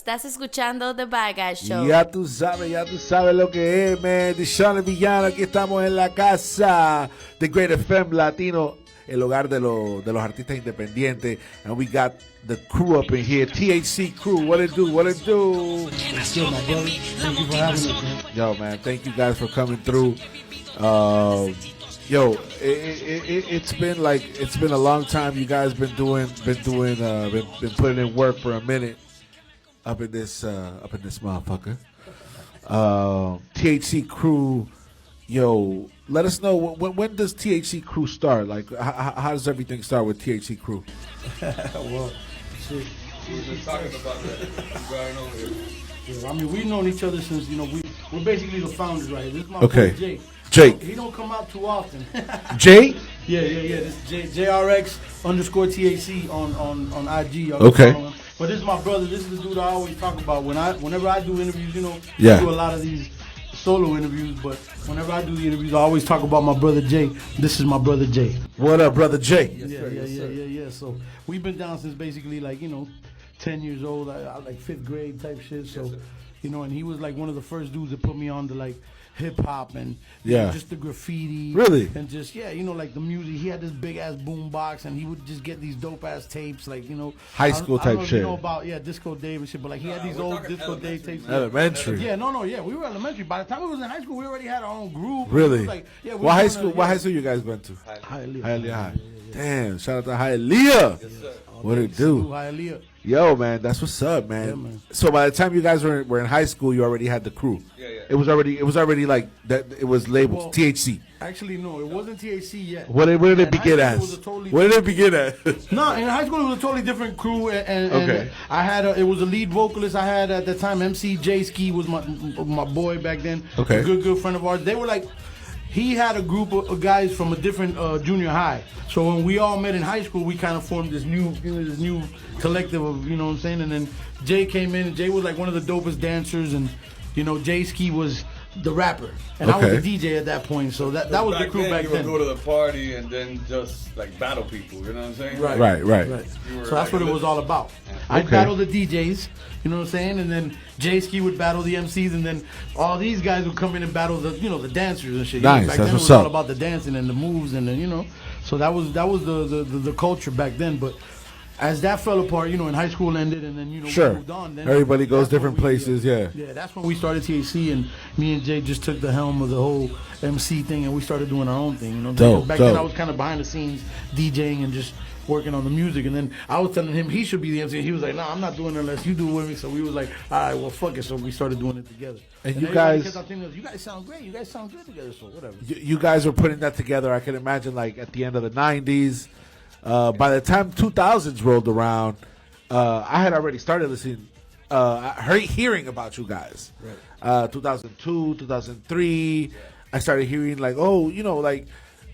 Estás escuchando The Bad Show. Ya tú sabes lo que es, man. D'shon El Villano, aquí estamos en la casa de Dagr8fm Latino, el hogar de los artistas independientes. And we got the crew up in here, THC Crew. What it do? What it do? Thank you for having us, man. Yo, man, thank you guys for coming through. It's been a long time. You guys been putting in work for a minute up in this motherfucker. THC Crew, yo, let us know when does THC Crew start? Like, how does everything start with THC Crew? Well, shit. We've been talking about that. Going over here. Yeah, I mean, we've known each other since, we're basically the founders right here. This is my Okay. boy, Jake. Jake. He don't come out too often. Jake? Yeah. This is JRX_THC on IG. Y'all Okay. follow him. But this is my brother. This is the dude I always talk about. Whenever I do interviews, Yeah. I do a lot of these solo interviews, but whenever I do the interviews, I always talk about my brother Jake. This is my brother Jake. What up, brother Jake? Yeah. So we've been down since basically 10 years old, like 5th grade type shit. So, and he was like one of the first dudes that put me on to like hip hop and just the graffiti. Really? And just, like the music. He had this big ass boom box and he would just get these dope ass tapes, High school type shit. You know about, Disco Dave and shit, but he had these old Disco Dave tapes. Elementary. Yeah, we were elementary. By the time we was in high school, we already had our own group. Really? What high school you guys went to? Hialeah. Hialeah. Damn, shout out to Hialeah. Yes, sir. What it do? Hialeah. Yo, man, that's what's up, man. Yeah, man. So by the time you guys were in high school, you already had the crew. Yeah. It was already like that. It was labeled Well, THC. Actually, no, it wasn't THC yet. Where did it begin high school as? was a totally Where did it begin at? No, in high school it was a totally different crew, and Okay. I had it was a lead vocalist. I had at the time MC J Ski was my boy back then. Okay. A good friend of ours. They were like. He had a group of guys from a different junior high. So when we all met in high school, we kind of formed this new collective of, what I'm saying? And then Jay came in, and Jay was like one of the dopest dancers, and, Jay Ski was the rapper. And I was Okay. the DJ at that point, so that was the crew back you then. would go to the party and then just like battle people, you know what I'm saying? Right. Right. You were So that's like what it was all about. I'd Okay. battle the DJs, you know what I'm saying? And then Jay Ski would battle the MCs, and then all these guys would come in and battle the dancers and shit. Nice, Back that's then what's it was all up. about the dancing and the moves, and then so that was the culture back then. But as that fell apart, in high school ended, and then Sure. we moved on. Then Everybody goes that's when different we- places, yeah. Yeah, that's when we started THC, and me and Jay just took the helm of the whole MC thing, and we started doing our own thing. Dope, Back then dope. I was kind of behind the scenes DJing and just working on the music, and then I was telling him he should be the MC, and he was like, "No, I'm not doing it unless you do it with me." So we was like, "All right, well, fuck it." So we started doing it together. And you everybody guys- kept on thinking, "You guys sound great. You guys sound good together." So whatever. You guys were putting that together. I can imagine, like at the end of the '90s. By the time 2000s rolled around, I had already started listening, hearing about you guys. Right. 2002, 2003, I started hearing like,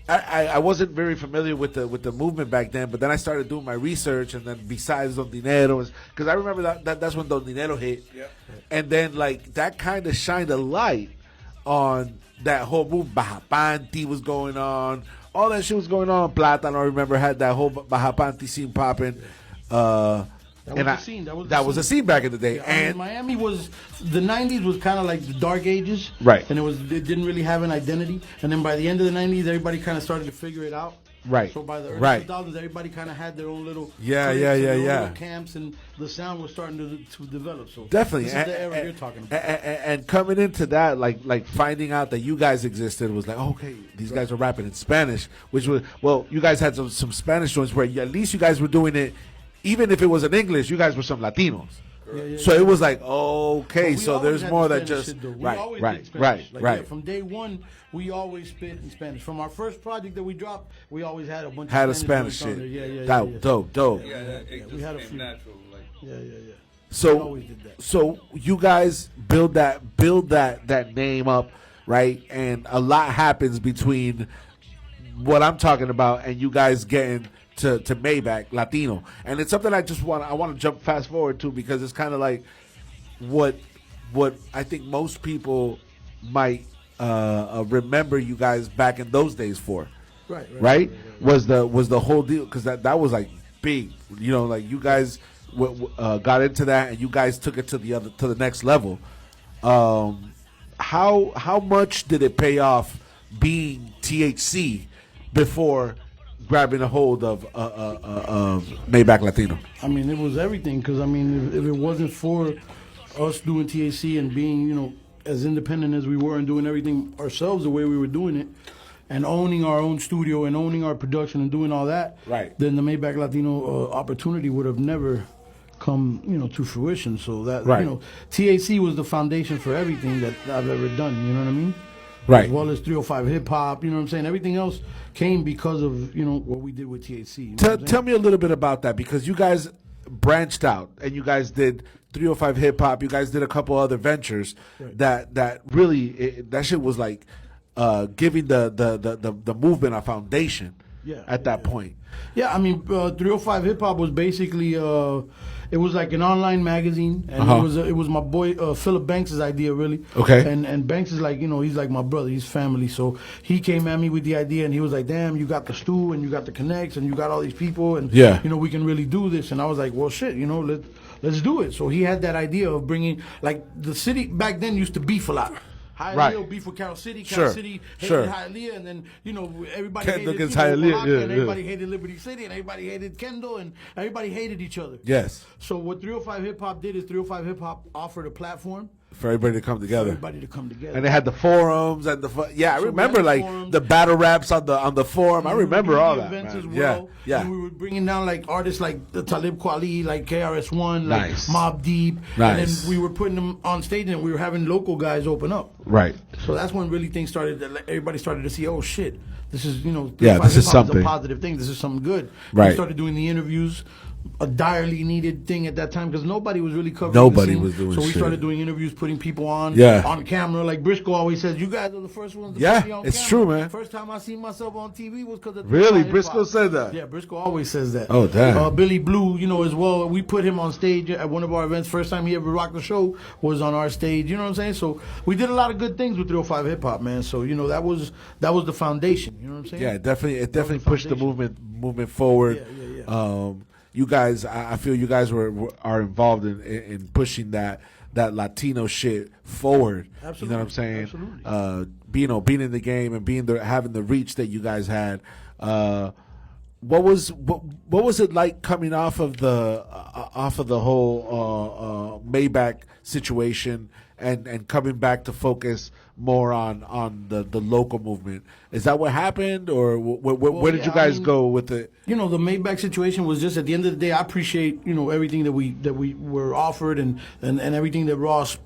I wasn't very familiar with the movement back then, but then I started doing my research, and then besides Don Dinero, because I remember that's when Don Dinero hit, and then like that kind of shined a light on that whole move. Baja Panty was going on, all that shit was going on. Plátano, I remember, had that whole Baja Panty scene popping. That was the scene. That was a scene back in the day, Yeah, I mean, Miami was the '90s was kind of like the dark ages, Right. And it didn't really have an identity. And then by the end of the '90s, everybody kind of started to figure it out. Right. So by the early Right. 2000s, everybody kind of had their own little cliques Yeah, and their own yeah. little camps, and the sound was starting to develop. So Definitely, this is the era you're talking about. And coming into that, like finding out that you guys existed was like, okay, these guys are rapping in Spanish, which was, well, you guys had some Spanish joints where at least you guys were doing it, even if it was in English, you guys were some Latinos. So it was like, okay, We so always there's had more the than Spanish just shit, though. We right, always right, did Spanish. right, Like, right. yeah, from day one, we always spit in Spanish. From our first project that we dropped, we always had a bunch Had a of Spanish joints on shit. there. Yeah. Dope. Yeah, it we just had a came few. natural. Like, Yeah. We So always did that. so you guys build that name up, right? And a lot happens between what I'm talking about and you guys getting to Maybach Latino. And it's something I want to jump fast forward to, because it's kind of like what I think most people might remember you guys back in those days for. Right. Was the whole deal, because that was like big, like you guys got into that, and you guys took it to the next level. How much did it pay off being THC before grabbing a hold of Maybach Latino? I mean, it was everything, because I mean, if it wasn't for us doing THC and being, as independent as we were and doing everything ourselves the way we were doing it, and owning our own studio and owning our production and doing all that, right, then the Maybach Latino opportunity would have never come, to fruition. So that, right. THC was the foundation for everything that I've ever done. You know what I mean? Right. As well as 305 hip hop. You know what I'm saying? Everything else came because of what we did with THC. Tell me a little bit about that, because you guys branched out and you guys did 305 hip hop. You guys did a couple other ventures, right, that really that shit was like giving the movement a foundation. At that point. Yeah, I mean, 305 Hip Hop was basically it was like an online magazine, and it was my boy Philip Banks' idea, really. Okay. And Banks is like, he's like my brother, he's family. So he came at me with the idea, and he was like, "Damn, you got the stew, and you got the connects, and you got all these people, and we can really do this." And I was like, "Well, shit, let's do it." So he had that idea of bringing, like, the city back then used to beef a lot. Hialeah would beef with Carol City. Carol City hated Hialeah, and then everybody hated Hialeah, and everybody hated Liberty City, and everybody hated Kendall, and everybody hated each other. Yes. So what 305 Hip Hop did is 305 Hip Hop offered a platform for everybody to come together. And they had the forums and I remember like the battle raps on the forum. I remember all that. Events Man. as well. Yeah. And we were bringing down like artists like the Talib Kweli, like KRS-One, nice, like Mobb Deep. Nice. And then we were putting them on stage, and we were having local guys open up. Right. So that's when really things started. Everybody started to see, oh shit, this is this is something, a positive thing. This is something good. Right. We started doing the interviews. A direly needed thing at that time, because nobody was really covering. Nobody was doing. So we shit. started doing interviews, putting people on camera. Like Briscoe always says, "You guys are the first ones to put me on it's camera." True, man. First time I seen myself on TV was because of really Briscoe said that. Yeah, Briscoe always says that. Oh damn. Billy Blue, as well. We put him on stage at one of our events. First time he ever rocked the show was on our stage. You know what I'm saying? So we did a lot of good things with 305 Hip Hop, man. So that was the foundation. You know what I'm saying? Yeah, it definitely pushed the movement forward. Yeah. You guys, I feel you guys are involved in pushing that Latino shit forward. Absolutely. You know what I'm saying? Absolutely. Being in the game and having the reach that you guys had. What was it like coming off of the whole Maybach situation and coming back to focus more on the local movement? Is that what happened, or where did you guys go with it? The Maybach situation was just, at the end of the day, I appreciate everything that we were offered and everything that Ross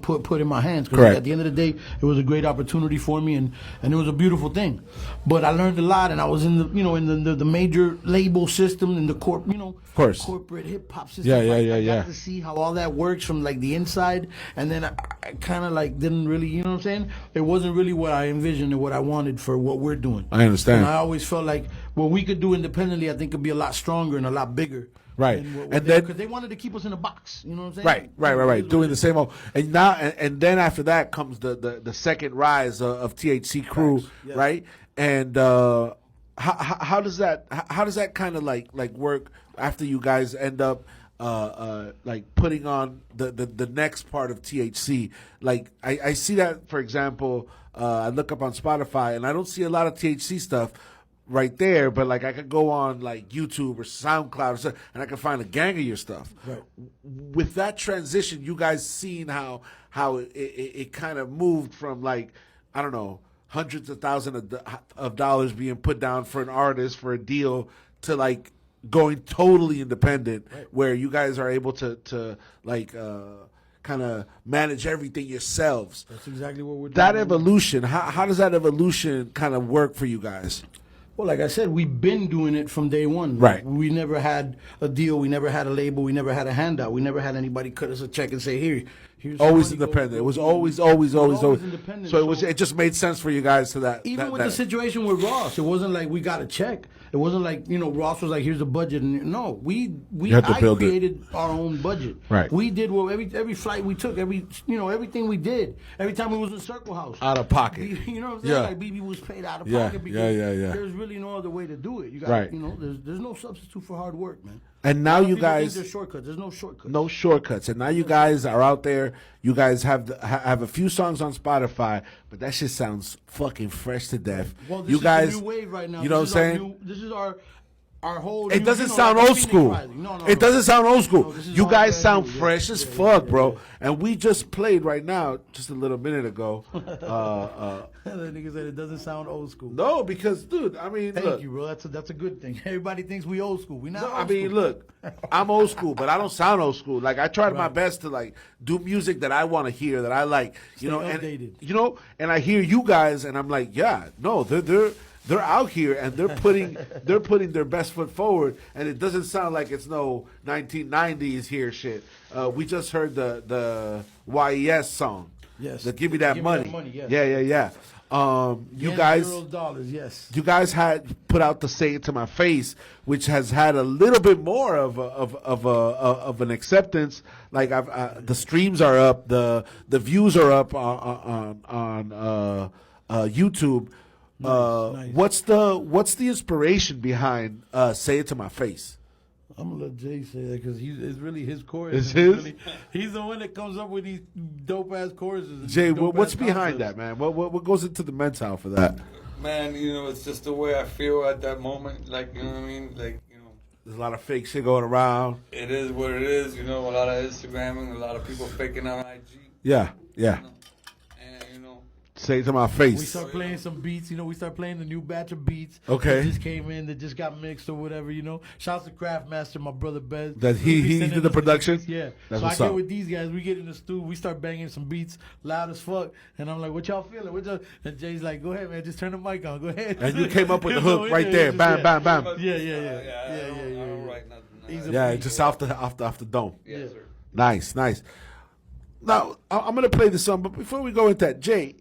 put in my hands. Because at the end of the day, it was a great opportunity for me, and it was a beautiful thing. But I learned a lot, and I was in the major label system, in the corporate hip hop system. I got to see how all that works from like the inside, and then I kind of like didn't really, you know what I'm saying? It wasn't really what I envisioned and what I wanted for what we're doing. I understand. And I always felt like what we could do independently, I think, could be a lot stronger and a lot bigger. Right, and then because they wanted to keep us in a box, you know what I'm saying? Right. Doing the same old, and now and then after that comes the second rise of THC Crew, right? And how does that kind of like work after you guys end up like putting on the next part of THC? Like I see that, for example, I look up on Spotify and I don't see a lot of THC stuff right there, but like I could go on like YouTube or SoundCloud or something, and I can find a gang of your stuff. Right. With that transition, you guys seen how it kind of moved from, like, I don't know, hundreds of thousands of dollars being put down for an artist for a deal to like going totally independent, right, where you guys are able to like kind of manage everything yourselves. That's exactly what we're doing. That evolution, how does that evolution kind of work for you guys? Well, like I said, we've been doing it from day one. Right. We never had a deal. We never had a label. We never had a handout. We never had anybody cut us a check and say, here's always independent. It was always independent. So it just made sense for you guys to that. Even with the situation with Ross, it wasn't like we got a check. It wasn't like, Ross was like, here's the budget. And no, I created our own budget. Right. We did every flight we took, everything we did. Every time we was in Circle House. Out of pocket. You know what I'm saying? Yeah. Like BB was paid out of pocket because yeah. there's really no other way to do it. You got, right. There's no substitute for hard work, man. And now you People think guys, there's shortcuts. There's no shortcuts. no shortcuts. And now you guys are out there. You guys have have a few songs on Spotify, but that shit sounds fucking fresh to death. Well, this You is guys, the new wave right now. you know what I'm saying? This is our whole. It new, doesn't you know, sound like old Phoenix school. Rising. No, It doesn't sound old school. No, this is You all guys brand sound new. fresh as fuck, bro. And we just played right now, just a little minute ago. The nigga said it doesn't sound old school. No, because dude, I mean, Thank look, you, bro. That's a good thing. Everybody thinks we old school. We not. no, old I mean, school. look, I'm old school, but I don't sound old school. Like I tried my best to like do music that I want to hear, that I like, you know, updated. and and I hear you guys, and I'm like, yeah, no, they're out here and they're putting their best foot forward, and it doesn't sound like it's no 1990s here shit. We just heard the YES song. Yes. The Give Me That Money. yes. Yeah. You Yen, guys, euros, dollars, yes. you guys had put out the Say It to My Face, which has had a little bit more of an acceptance. Like the streams are up, the views are up on YouTube. Nice. What's the inspiration behind Say It to My Face? I'm gonna let Jay say that because it's really his chorus. It's and his? He's the one that comes up with these dope ass choruses. and Jay, dope what's ass behind concepts. that, man? What goes into the mental for that? Man, you know, it's just the way I feel at that moment. Like, you know what I mean? Like, you know, There's a lot of fake shit going around. it is what it is. You know, a lot of Instagramming, a lot of people faking out IG. Yeah. And, you know, Say It to My We Face. start playing some beats, we start playing the new batch of beats. Okay. That just came in, that just got mixed or whatever, Shouts to Craftmaster, my brother Bez. That he sending did the us production? beats. Yeah. That's So I what's get up. with these guys, we get in the studio, we start banging some beats loud as fuck. And I'm like, what y'all feeling? And Jay's like, go ahead, man, just turn the mic on, go ahead. And you came up with the So, hook right yeah, there. it's Bam, just- bam, bam. Yeah. I don't write nothing. He's a- Yeah, just off the dome. Yes, sir. Nice. Now I'm gonna play this song, but before we go into that, Jay,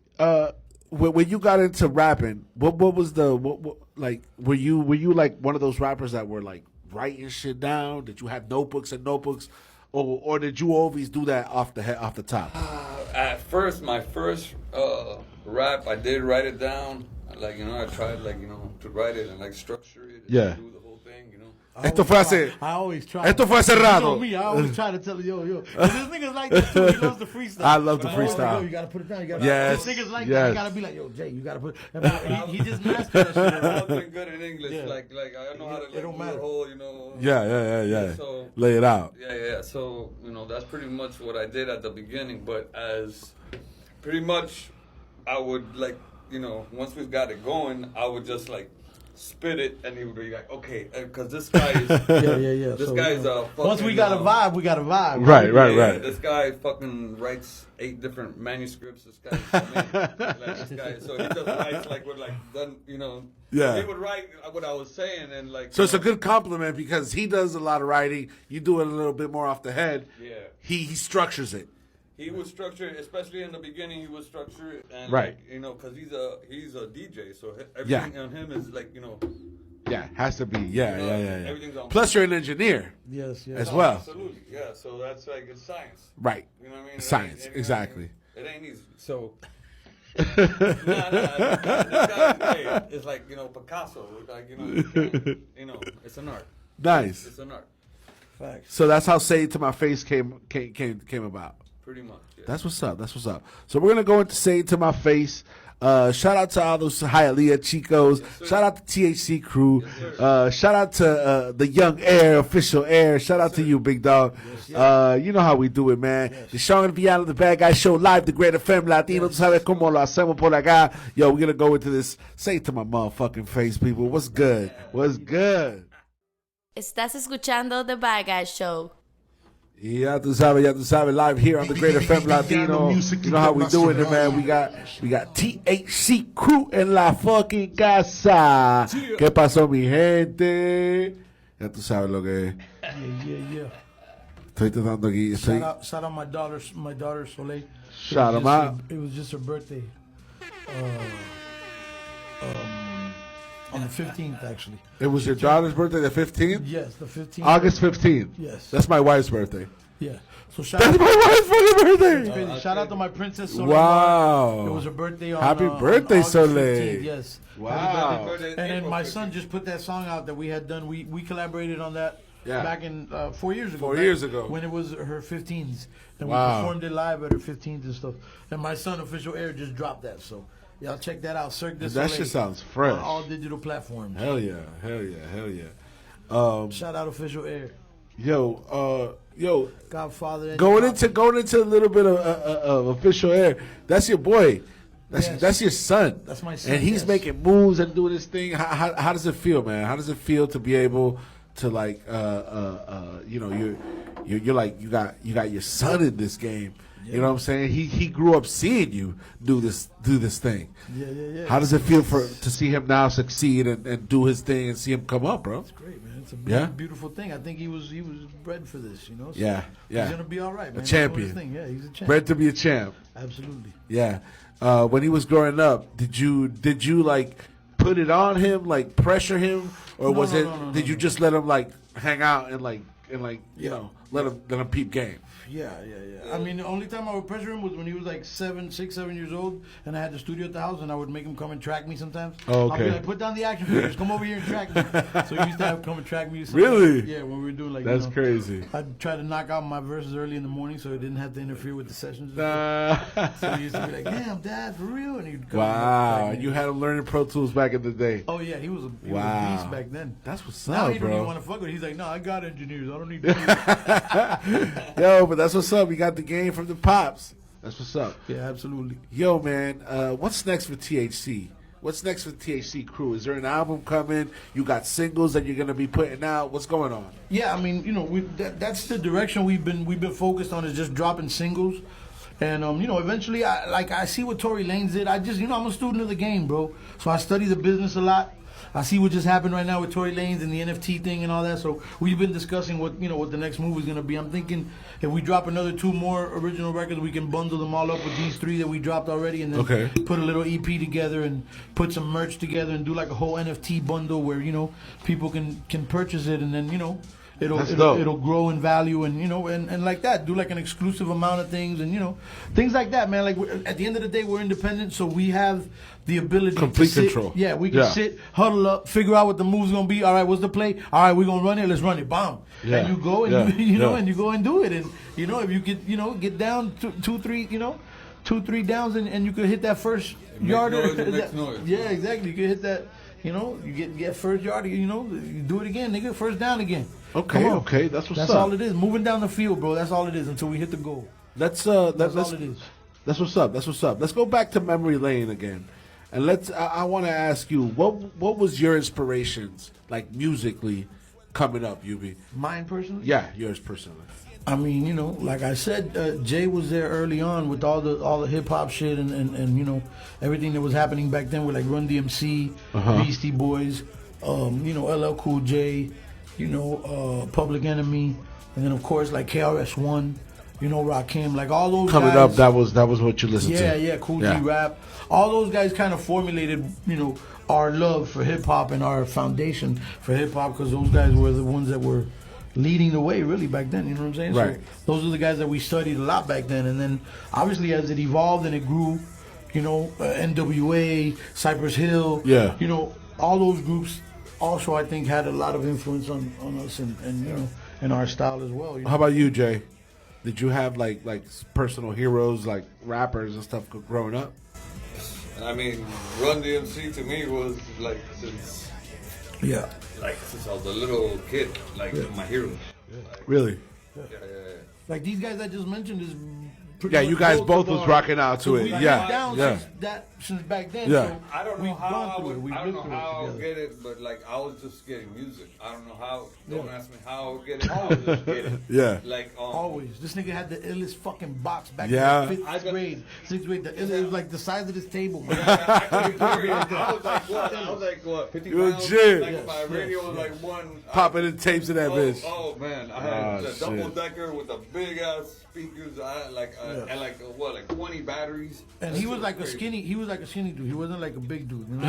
when you got into rapping, what was what like? Were you like one of those rappers that were like writing shit down? Did you have notebooks and notebooks, or did you always do that off the top? At first, my first rap, I did write it down. Like, I tried, to write it and, structure it. And Yeah. do the whole thing. Esto fue hace. I always try. Esto fue cerrado. You know me, I always try to tell you, yo. This nigga's like that too. He loves the freestyle. I love the But always like, freestyle. yo, you gotta put it down. You gotta. Yes, This nigga's like yes. that. I gotta be like, yo, Jay, you gotta put. He just mastered that shit. I've been good in English. Yeah. Like I know how to It don't do matter. the whole, Yeah. So, Lay it out. Yeah. So, that's pretty much what I did at the beginning. But as pretty much, I would once we've got it going, I would just spit it, and he would be like, okay, because this guy is, Yeah. this So, guy's a fucking, once we got a vibe, we got a vibe. Right. This guy fucking writes 8 different manuscripts. This guy, so he just writes done, Yeah. He would write what I was saying, and So it's a good compliment because he does a lot of writing. You do it a little bit more off the head. Yeah. He structures it. He would structure it, especially in the beginning. He would structure it, and Right. because he's a DJ, so everything on him is Yeah, has to be. Yeah. everything's on. Plus, you're an engineer Yes. as well. Absolutely, yeah. So that's it's science. Right. You know what I mean? Science, It ain't- exactly. It ain't easy. So. This guy, it's like Picasso. It's an art. Nice. It's an art, Facts. So that's how "Say It to My Face" came about. pretty much. Yeah. That's what's up. So we're gonna go into "Say It to My Face." Shout out to all those Hialeah Chicos. Shout out to THC Crew. Shout out to the Young Air, Official Air. Shout out to you, big dog. You know how we do it, man. D'shon El Villano, the Bad Guy Show, live, Dagr8fm Latino. Tú sabes cómo lo hacemos por acá. Yo, we're gonna go into this. Say it to my motherfucking face, people. What's good? What's good? Estás escuchando The Bad Guy Show. Ya tú sabes, live here on the Dagr8fm Latino. You know how we doing it, man. We got THC Crew en la fucking casa. ¿Qué pasó, mi gente? Ya tú sabes lo que es. Yeah. Estoy tratando aquí. Shout out my daughter Soleil. Shout 'em out. It was just her birthday. On the 15th, actually. It was your daughter's birthday, the 15th? Yes, the 15th. August 15th. Yes. That's my wife's birthday. Yeah. So shout That's out, my wife's fucking birthday. shout out to my princess Soleil. Wow. It was her birthday on Happy on birthday, August Soleil. 15th, yes. Wow. And then my son just put that song out that we had done. We collaborated on that Yeah. Back in 4 years ago. 4 years ago. When it was her 15s. And we Wow. performed it live at her 15th and stuff. And my son, Official Air, just dropped that. So y'all check that out. Cirque du Soleil. That shit sounds fresh. On all digital platforms. Hell yeah. Shout out Official Air. Yo, Godfather. going into a little bit of Official Air. That's your boy. That's your son. That's my son, and he's yes. making moves and doing his thing. How does it feel, man? How does it feel to be able to like you're like you got your son in this game. Yeah. You know what I'm saying? He grew up seeing you do this thing. Yeah. How does it feel to see him now succeed and do his thing and see him come up, bro? It's great, man. It's a beautiful thing. I think he was bred for this, you know. So yeah. He's gonna be all right, man. A champion. Yeah, he's a champion. Bred to be a champ. Absolutely. Yeah. When he was growing up, did you like put it on him, like pressure him, or did you just let him like hang out and you know let him peep game? Yeah. I mean, the only time I would pressure him was when he was like 7 years old, and I had the studio at the house, and I would make him come and track me sometimes. Oh, okay. I'd be like, put down the action figures, come over here and track me. So he used to have come and track me. Really? Yeah, when we were doing like that's crazy. I'd try to knock out my verses early in the morning so it didn't have to interfere with the sessions. So he used to be like, "Damn, Dad, for real?" And he'd come. Wow, you had him learning Pro Tools back in the day. Oh yeah, he was a beast back then. That's what's now up, he don't bro. even want to fuck with it. He's like, "No, I got engineers. I don't need to." Yo, but that's what's up. We got the game from the pops. That's what's up. Yeah, absolutely. Yo, man, what's next for THC? What's next for THC Crew? Is there an album coming? You got singles that you're gonna be putting out? What's going on? Yeah, I mean, you know, that's the direction we've been focused on, is just dropping singles. And you know, eventually, I see what Tory Lanez did. I'm a student of the game, bro. So I study the business a lot. I see what just happened right now with Tory Lanez and the NFT thing and all that. So we've been discussing what the next move is gonna be. I'm thinking if we drop another 2 more original records, we can bundle them all up with these 3 that we dropped already, and then put a little EP together and put some merch together and do like a whole NFT bundle where people can purchase it, and then it'll grow in value, and and like that, do like an exclusive amount of things, and things like that, man. Like at the end of the day, we're independent, so we have the ability complete to sit, control. Yeah, we can sit, huddle up, figure out what the move's gonna be. All right, what's the play? All right, we're gonna run it. Let's run it. Bomb. Yeah. And you go and and you go and do it. And if you get down 2-3 downs, and you could hit that first yarder. Noise. Yeah, exactly. You could hit that. You get first yard. You do it again, nigga. First down again. Okay, that's what's up. That's all it is. Moving down the field, bro. That's all it is until we hit the goal. That's all it is. That's what's up. Let's go back to memory lane again, and I want to ask you what was your inspirations like musically coming up, Yubi? Mine personally? Yeah, yours personally. I mean, like I said, Jay was there early on with all the hip hop shit and everything that was happening back then with like Run DMC, Beastie Boys, LL Cool J, Public Enemy, and then of course like KRS-One, Rakim, like all those coming guys, up. That was what you listened to. Yeah, Cool G Rap. All those guys kind of formulated, our love for hip hop and our foundation for hip hop, because those guys were the ones that were leading the way really back then, you know what I'm saying? Right. So those are the guys that we studied a lot back then, and then obviously as it evolved and it grew, NWA, Cypress Hill, all those groups also I think had a lot of influence on us and our style as well. How about you, Jay? Did you have like personal heroes, like rappers and stuff growing up? I mean, Run DMC to me was like since I was a little kid, my hero. Really? Yeah. Like these guys I just mentioned is pretty Yeah, much you guys both was rocking out to it. We've been down since back then. Yeah. So I don't know we've how gone through it. We've I lived don't through know how it I'll together. get it, but I was just getting music. I don't know how. Don't ask me how I'll get it. I'll just get it. Yeah. Always. This nigga had the illest fucking box back Yeah. in 5th grade, 6th grade. It was like the size of this table, man. I was like what? 50 pounds. Legit. Like my radio was like one. Popping the tapes in that bitch. Oh man, I had a double decker with a big ass speakers. I had and 20 batteries. And he was like a skinny. He was like a skinny dude. He wasn't like a big dude. You know?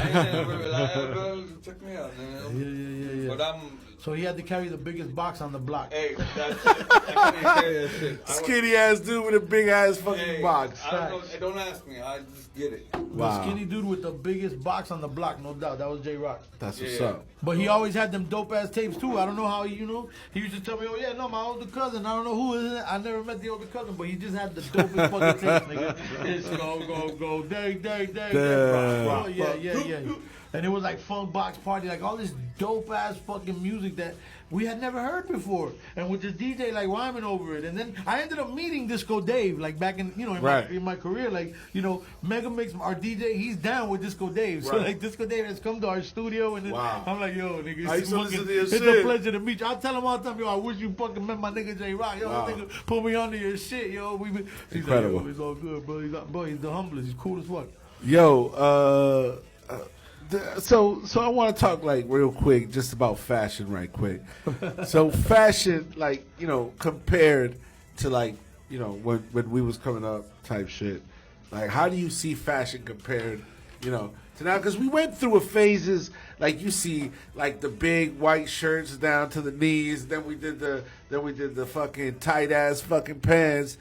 Check me out, man. Yeah. But So he had to carry the biggest box on the block. Hey, that's it. I can't carry that shit. Skinny ass dude with a big ass fucking Hey, box. I don't ask me. I just get it. Wow. The skinny dude with the biggest box on the block, no doubt. That was J-Rock. That's what's Yeah. up. But he always had them dope ass tapes too. I don't know how he used to tell me, oh yeah, no, my older cousin. I don't know who is it. I never met the older cousin, but he just had the dopest fucking tapes, nigga. It's go, dag. Oh, yeah. And it was like Funk Box Party, like all this dope ass fucking music that we had never heard before. And with this DJ like rhyming over it. And then I ended up meeting Disco Dave, like back in in my career, like, Mega Mix, our DJ, he's down with Disco Dave. So like Disco Dave has come to our studio and then I'm like, yo, nigga, it's a pleasure to meet you. I tell him all the time, yo, I wish you fucking met my nigga J-Rock. Yo, that nigga put me onto your shit, yo. He's incredible. like, yo, it's all good, bro. He's the humblest. He's cool as fuck. Yo, so I want to talk like real quick just about fashion right quick. So fashion, like, compared to like, when we was coming up type shit, like how do you see fashion compared, to now? Because we went through a phases, like you see like the big white shirts down to the knees, then we did the fucking tight ass fucking pants.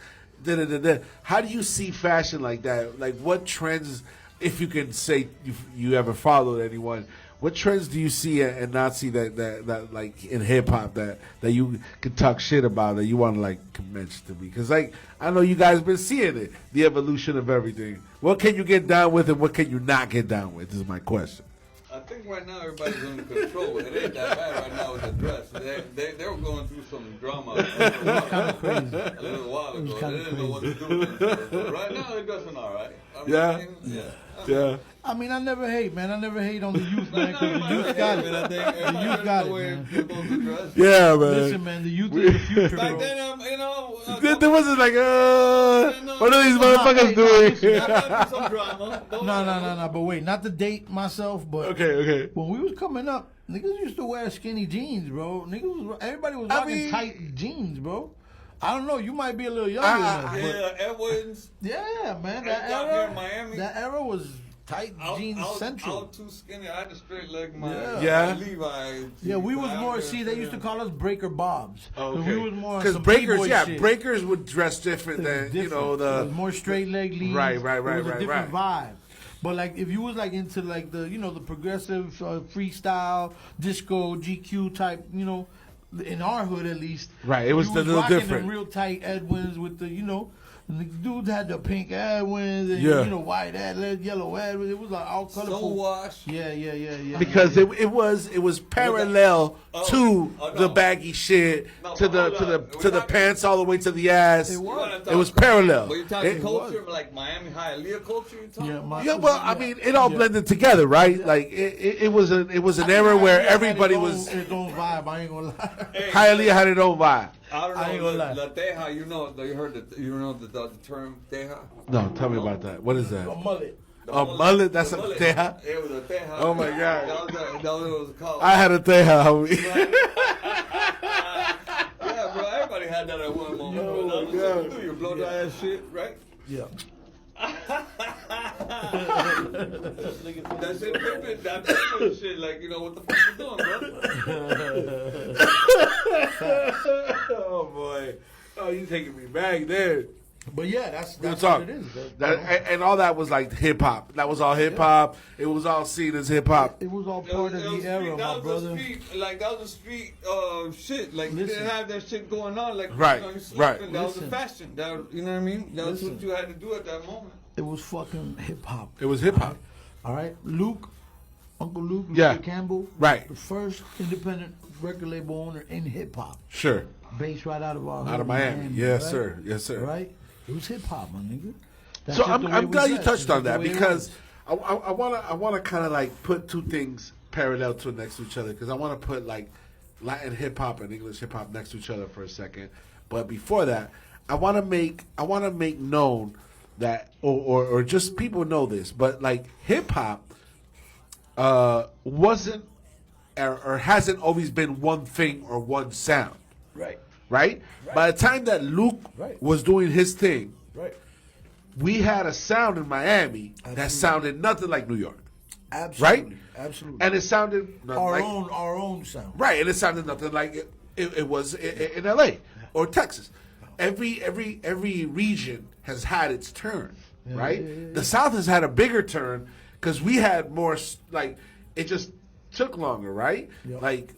How do you see fashion like that? Like what trends, if you can say if you ever followed anyone, what trends do you see and not see that like in hip hop that you can talk shit about, that you want to like mention to me? Because like I know you guys been seeing it, the evolution of everything. What can you get down with and what can you not get down with? This is my question. I think right now everybody's under control. It ain't that bad right now with the dress. They were going through some drama a little while ago. They didn't know what to do with themselves. But right now they're dressing all right. Yeah. I mean, I never hate, man. I never hate on the youth, man, because the youth got it. The youth got it, man. Yeah, man. Listen, man, the youth is the future, Back bro. then, There wasn't like, what are these motherfuckers doing? some drama. No. But wait, not to date myself, but Okay. when we was coming up, niggas used to wear skinny jeans, bro. Everybody was rocking tight jeans, bro. I don't know. You might be a little younger than us, but Edwards. yeah, man. That Down here era, in Miami. that era was tight jeans central. I was too skinny. I had to straight leg my Levi's. Yeah, we was more. See, they used to call us Breaker Bobs. Okay. We was more because some breakers, B-boy shit. breakers would dress different than It was more straight leg leads. Right. It was a different vibe. But like, if you was like into like the the progressive freestyle disco GQ type, in our hood at least, right, it was a little rocking different. Them real tight Edwins with the the dudes had the pink Edwins and white Edwins, yellow Edwins. It was like all colorful. So wash. Yeah. Because it was parallel to the baggy shit, to the pants all the way to the ass. It was parallel. But you're talking culture, like Miami Hialeah culture. You're talking about? Well, I mean, it all blended together, right? Like it was an era where everybody was. Its own vibe. I ain't gonna lie. Hialeah had its own vibe. I don't know. I ain't gonna lie. La Teja, you heard the term Teja? No, tell me about that. What is that? A mullet. A mullet? That's a Teja? It was a Teja. Oh my God. That was what it was called. I had a Teja, homie. Yeah, bro. Everybody had that at one moment. Bro. That was what you do. You blow dry ass shit, right? Yeah. That shit pimpin', that pimpin' shit, like, what the fuck you doing, bro? Oh boy. Oh, you taking me back there. But yeah, that's what it is. And all that was like hip hop. That was all hip hop. It was all seen as hip hop. It was all part of the era, my brother. That was a street shit. Like, you didn't have that shit going on. Like, Right. You sleeping. Right. That was the fashion. You know what I mean? That was what you had to do at that moment. It was fucking hip hop. It was hip hop. All right, Uncle Luke Campbell, right, the first independent record label owner in hip hop. Sure. Based right out of Miami. Yes, right? sir. Yes, sir. Right. It was hip hop, my nigga. So I'm glad you touched on that because I wanna kind of like put two things parallel to next to each other because I want to put like Latin hip hop and English hip hop next to each other for a second. But before that, I want to make known that or just people know this, but like hip hop wasn't or hasn't always been one thing or one sound. Right? By the time that Luke was doing his thing, we had a sound in Miami that sounded nothing like New York. Absolutely, absolutely. And it sounded our own sound. Right, and it sounded nothing like it was in L.A. or Texas. Every region has had its turn, right? Yeah. The South has had a bigger turn because we had more, like, it just took longer, right? Yep. Like,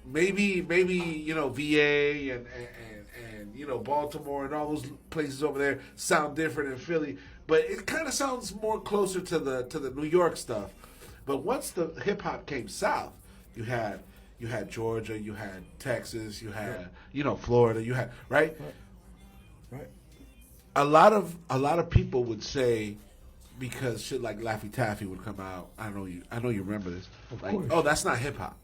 maybe VA and Baltimore and all those places over there sound different in Philly, but it kind of sounds more closer to the New York stuff. But once the hip hop came south, you had Georgia, you had Texas, you had Florida, you had right. A lot of people would say, because shit like Laffy Taffy would come out. I know you remember this. Like, oh, that's not hip hop.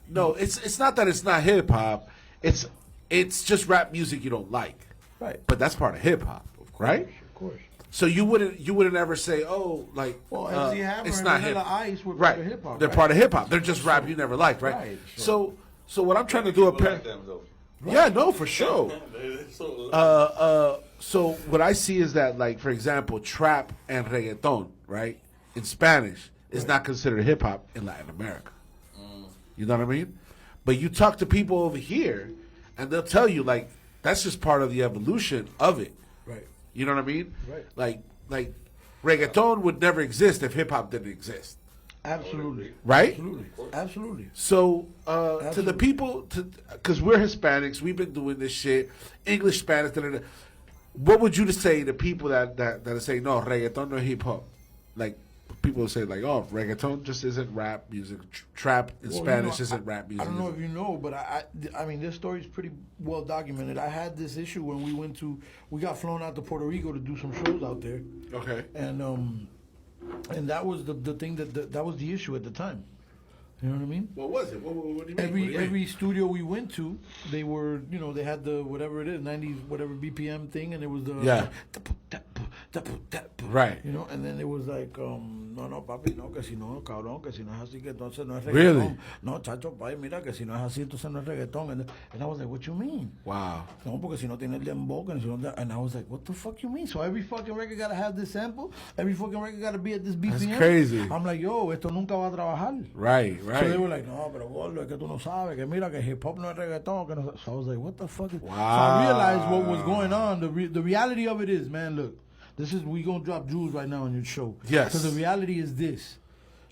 No, it's not that it's not hip hop. It's just rap music you don't like. Right. But that's part of hip hop, right? Of course. So you wouldn't ever say, oh, like, MC Hammer it's and not Vanilla hip Ice were right. part of hip hop. They're part of hip hop. They're just rap you never liked, right? Right. So what I'm trying to do like them, though. Yeah, no, for sure. So what I see is that, like, for example, trap and reggaeton, right, in Spanish is not considered hip hop in Latin America. You know what I mean? But you talk to people over here, and they'll tell you, like, that's just part of the evolution of it. Right. You know what I mean? Right. Like reggaeton would never exist if hip hop didn't exist. Absolutely. Right? Absolutely. So, to the people, because we're Hispanics, we've been doing this shit, English, Spanish, what would you say to people that are saying, no, reggaeton no hip hop? Like, people say, like, oh, reggaeton just isn't rap music. Trap in Spanish isn't rap music. I don't know if you know, but I mean, this story is pretty well documented. I had this issue when we got flown out to Puerto Rico to do some shows out there. Okay. And that was the thing that was the issue at the time. You know what I mean? What was it? What do you mean? Every studio we went to, they were, they had the whatever it is, 90 whatever BPM thing, and it was the right. And then it was like, no, papi, no, que si no, cabrón, que si no es así, que entonces no es reggaetón. Really? No, chacho, papi, mira, que si no es así, entonces no es reggaetón. And I was like, what you mean? Wow. No, porque si no tiene el dembow, and I was like, what the fuck you mean? So every fucking record gotta have this sample? Every fucking record gotta be at this BPM? That's crazy. I'm like, yo, esto nunca va a trabajar. Right. So they were like, no, pero gordo, es que tú no sabes, que mira, que hip hop no es reggaetón. Que no. So I was like, what the fuck is... Wow. So I realized what was going on. The reality of it is, man, look, we gonna drop jewels right now on your show. Yes. Because the reality is this.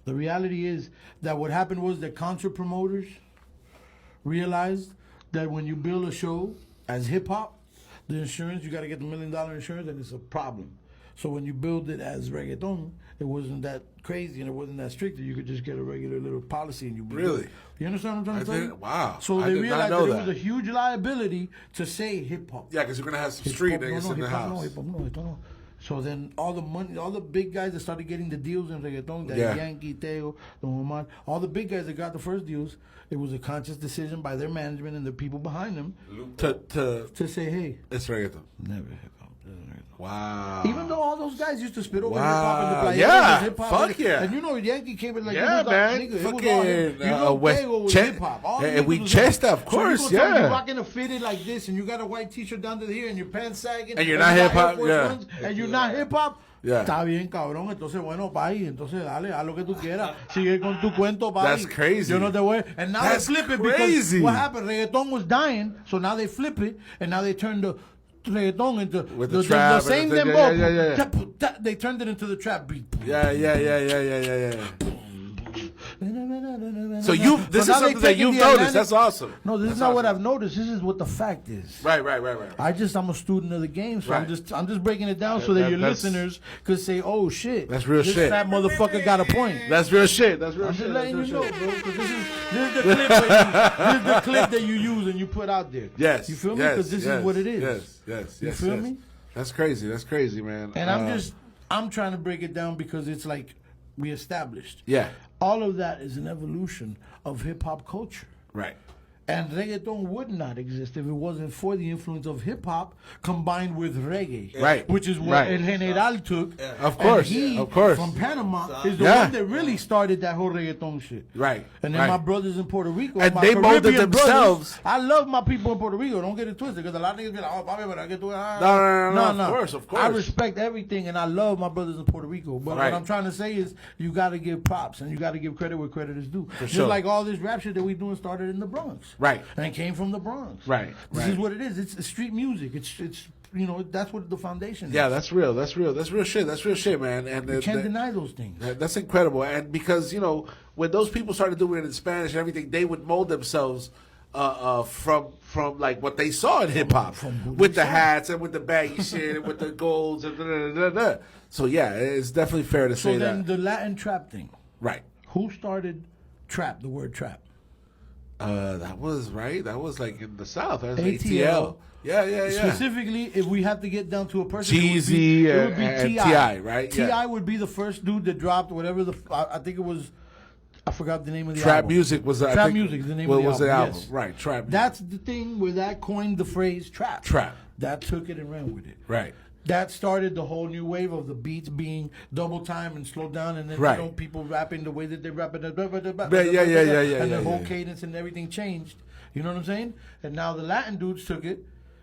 The reality is that what happened was that concert promoters realized that when you build a show as hip hop, the insurance, you got to get the $1 million insurance, and it's a problem. So when you build it as reggaeton, it wasn't that crazy and it wasn't that strict. You could just get a regular little policy and you be really. Good. You understand what I'm trying to say? Wow. So they realized that it was a huge liability to say hip hop. Yeah, because you're gonna have some street niggas in the house. No. So then all the money, all the big guys that started getting the deals in reggaeton, Yankee, Teo, Don Omar, all the big guys that got the first deals, it was a conscious decision by their management and the people behind them to say, hey, it's reggaeton. Never hip hop. Wow. Even though all those guys used to spit over hip hop and the players, yeah, hip hop, fuck yeah. And Yankee came in like, yeah, man, nigga, fucking hip hop. And we chest, of course, so yeah. You're rocking a fitted like this, and you got a white T-shirt down to here, and your pants sagging, and you're not hip hop, yeah. And you're not hip hop. Yeah. Está bien, cabrón. Entonces, bueno, país. Entonces, dale, haz lo que tú quieras. Sigue con tu cuento, país. That's crazy. Yo no te voy. And now they flip it because what happened? Reggaeton was dying, so now they flip it, and now they turn the reggaeton into the trap, the same dembow. Yeah. They turned it into the trap beat. Yeah. So this is something that you've noticed. That's awesome. No, this is not what I've noticed. This is what the fact is. Right. I'm a student of the game, so I'm just breaking it down so that your listeners could say, "Oh shit, that's real shit. This fat motherfucker got a point." That's real shit. I'm just letting you know, bro. Because this is the clip that you use and you put out there. Yes, you feel me? Because this is what it is. Yes. You feel me? That's crazy, man. And I'm trying to break it down because it's like we established. Yeah. All of that is an evolution of hip hop culture. Right. And reggaeton would not exist if it wasn't for the influence of hip hop combined with reggae. Right. Which is what Right. El General took. Of course. And he, of course. from Panama, is the Yeah. one that really started that whole reggaeton shit. Right. And then right. my brothers in Puerto Rico. And my they molded Caribbean themselves. Brothers, I love my people in Puerto Rico. Don't get it twisted. Because a lot of niggas be like, oh, papi, but I get to it. No. Of course. I respect everything, and I love my brothers in Puerto Rico. But Right. what I'm trying to say is, you got to give props, and you got to give credit where credit is due. Just sure. like all this rap shit that we doing started in the Bronx. Right. And it came from the Bronx. Right. This right. is what it is. It's street music. It's you know, that's what the foundation Yeah, is. that's real. That's real shit. That's real shit, man. And You can't deny those things. That's incredible. And because, you know, when those people started doing it in Spanish and everything, they would mold themselves from like what they saw in hip hop with the hats and with the baggy shit and with the golds and da. So yeah, it's definitely fair to say So then that. the Latin trap thing. Right. Who started trap, the word trap? That was right. That was like in the South. That was ATL. Yeah. Specifically, if we have to get down to a person, Jeezy it would be and T.I. T.I., right? T.I. Yeah. would be the first dude that dropped whatever I think it was. I forgot the name of the Trap album. music was Trap music is the name of the album. Yes. Right. Trap. Music. That's the thing where that coined the phrase trap. Trap. That took it and ran with it. Right. That started the whole new wave of the beats being double time and slowed down, and then Right. you know, people rapping the way that they rap it, and the whole cadence and everything changed. You know what I'm saying? And now the Latin dudes took it,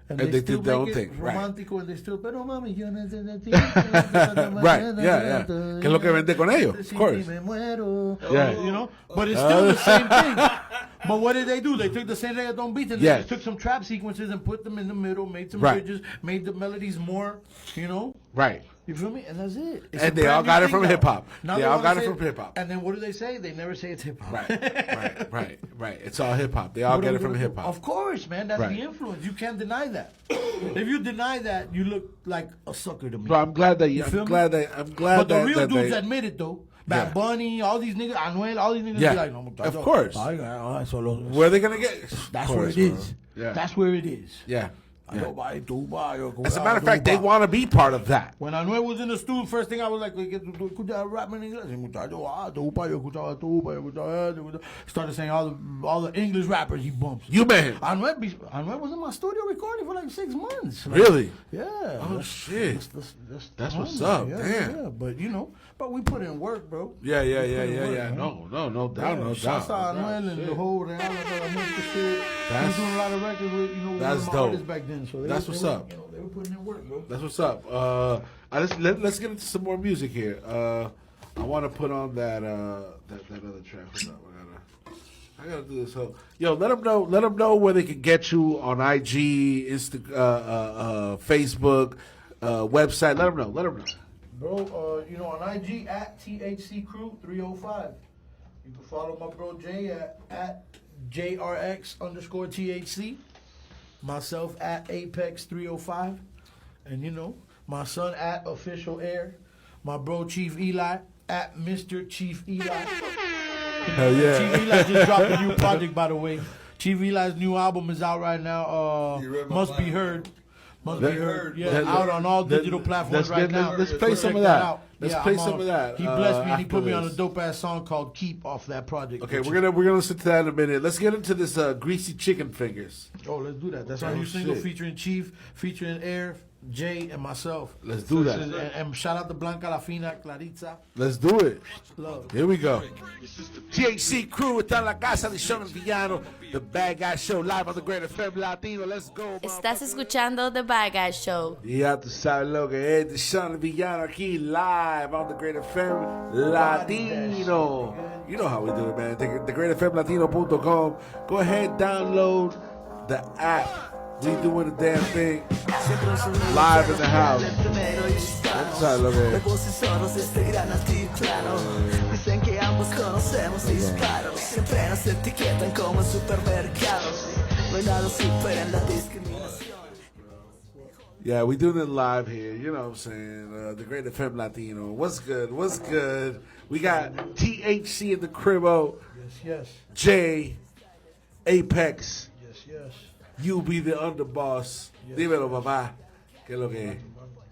and they did still their own make thing, it right. romantico, and they still, pero mami, yo no sé de ti. Right, yeah. Que es lo que vende con ellos, of course. Yeah. You know, but it's still the same thing. But what did they do? They took the same reggaeton beats and Yes. they took some trap sequences and put them in the middle, made some Right. bridges, made the melodies more, you know. Right. You feel me? And that's it. It's And a they all brand got new it from thing now. hip-hop. Now They they all wanna got it say from hip-hop. And then what do they say? They never say it's hip hop. Right. It's all hip hop. They all get it from hip hop. Of course, man. That's Right. the influence. You can't deny that. If you deny that, you look like a sucker to me. So I'm glad that feel me? I'm glad But the that real that dudes they, admit it though. Bad Yeah. Bunny, all these niggas, Anuel, all these niggas Yeah. be like, no, muchacho, Of course. solo. where are they gonna get? That's Of where course, it bro. is. Yeah. That's where it is. Yeah. As As a matter of fact, they want to be part of that. When Anuel was in the studio, first thing I was like, escucha rap en inglés. Y muchacho, tupa, yo escuchaba tupa, yo escuchaba. Started saying all the English rappers he bumps. You met him. Anuel was in my studio recording for like 6 months. Like, Really? Yeah. Oh, shit. That's the what's homie. up. Yeah, Damn. yeah. But you know, we put in work, bro. Yeah. We put in work, man. No doubt, no Shouts doubt. out no doubt. Anuel and Shit. the whole Real and the America shit. He was That's- doing a lot of records with, you know, with that's my dope. artists back then. So That's what's were, up. You know, they were putting in work, bro. That's what's up. Let's get into some more music here. I want to put on that other track. Hold up, I gotta do this. So, yo, let them know where they can get you on IG, Facebook, website. Let them know. Bro, you know, on IG at THC Crew 305. You can follow my bro Jay at JRX_THC. Myself at Apex 305. And you know, my son at Official Air. My bro Chief Eli at Mr. Chief Eli. Hell yeah. Chief Eli just dropped a new project, by the way. Chief Eli's new album is out right now. You read my Must Be mind. Heard. Must Let- Be Heard. Yeah, let- out on all let- digital platforms let's right get- now. let's play Check some of that. out. Let's Yeah, play I'm some on- of that, He blessed me and he after put me on a this. dope ass song called "Keep" off that project. Okay, which we're gonna listen to that in a minute. Let's get into this greasy chicken fingers. Oh, let's do that. That's our Oh, new single shit. featuring Chief, featuring Air, Jay, and myself. Let's do that. And shout out to Blanca La Fina, Claritza. Let's do it. Love. Here we go. THC Crew, está en la casa de D'shon El Villano. The Bad Guy Show, live on the Great FM Latino. Let's go. Estás escuchando The Bad Guy Show. Y ya tú sabes lo que es D'shon El Villano aquí live on the Great FM Latino. You know how we do it, man. TheGreatFMLatino.com. Go ahead, download the app. We doing the damn thing live in the house. Ya tú sabes lo que es. Somos este gran altiplano. Dicen que ambos conocemos disparos. Siempre nos etiquetan como en supermercados. No hay nada super en la discriminación. Yeah, we doing it live here. You know what I'm saying? The Great FM Latino. What's good? What's good? We got THC in the cribbo. Yes, Jay, Apex. yes. You be the underboss. Dímelo, papá. ¿Qué es lo que es?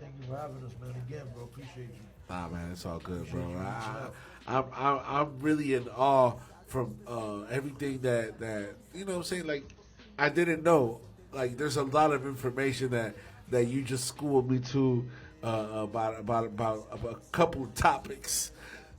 Thank you for having us, man. Again, bro. Appreciate you. Nah, man, it's all good, bro. I'm really in awe everything that you know what I'm saying, like I didn't know. Like there's a lot of information that you just schooled me to about a couple of topics.